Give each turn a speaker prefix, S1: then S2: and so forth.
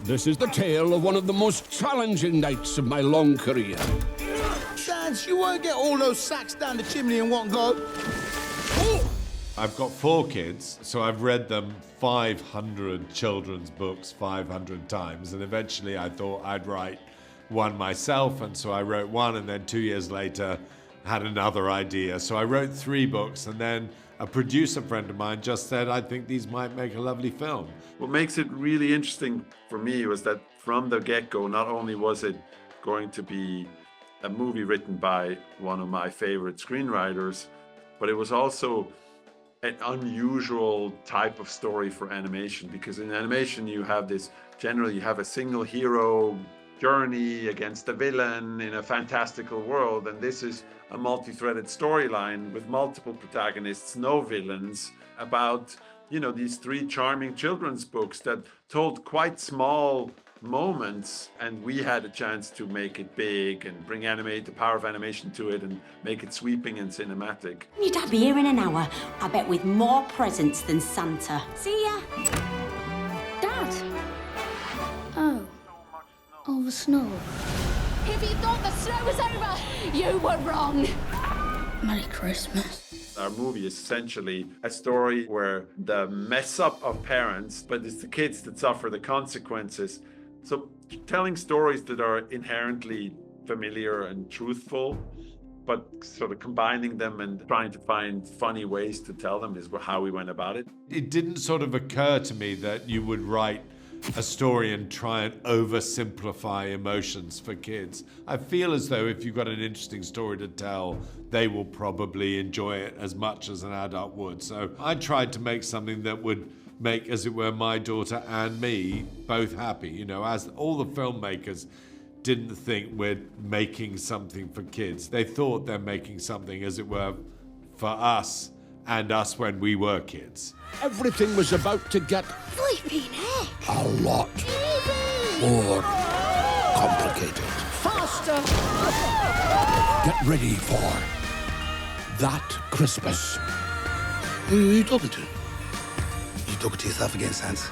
S1: This is the tale of one of the most challenging nights of my long career.
S2: Sans, you won't get all those sacks down the chimney in one go. Oh!
S3: I've got 4 kids, so I've read them 500 children's books 500 times, and eventually I thought I'd write one myself, and so I wrote one, and then 2 years later had another idea. So I wrote 3 books, and then a producer friend of mine just said, I think these might make a lovely film.
S4: What makes it really interesting for me was that from the get-go, not only was it going to be a movie written by one of my favorite screenwriters, but it was also an unusual type of story for animation, because in animation you have this, generally you have a single hero journey against a villain in a fantastical world, and this is a multi-threaded storyline with multiple protagonists, no villains, about, you know, these 3 charming children's books that told quite small moments, and we had a chance to make it big and bring the power of animation to it and make it sweeping and cinematic.
S5: Your dad be here in an hour, I bet with more presents than Santa. See ya.
S6: Dad? Oh. All the snow.
S7: If you thought the snow was over, you were wrong.
S6: Merry Christmas.
S4: Our movie is essentially a story where the mess up of parents, but it's the kids that suffer the consequences. So telling stories that are inherently familiar and truthful, but sort of combining them and trying to find funny ways to tell them is how we went about it.
S3: It didn't sort of occur to me that you would write a story and try and oversimplify emotions for kids. I feel as though if you've got an interesting story to tell, they will probably enjoy it as much as an adult would. So I tried to make something that would make, as it were, my daughter and me both happy. You know, as all the filmmakers didn't think we're making something for kids. They thought they're making something, as it were, for us and us when we were kids.
S1: Everything was about to get
S6: Flipping heck.
S1: a lot more complicated.
S2: Faster!
S1: Get ready for that Christmas.
S2: Who are you talking to? You talking to yourself again, Sans?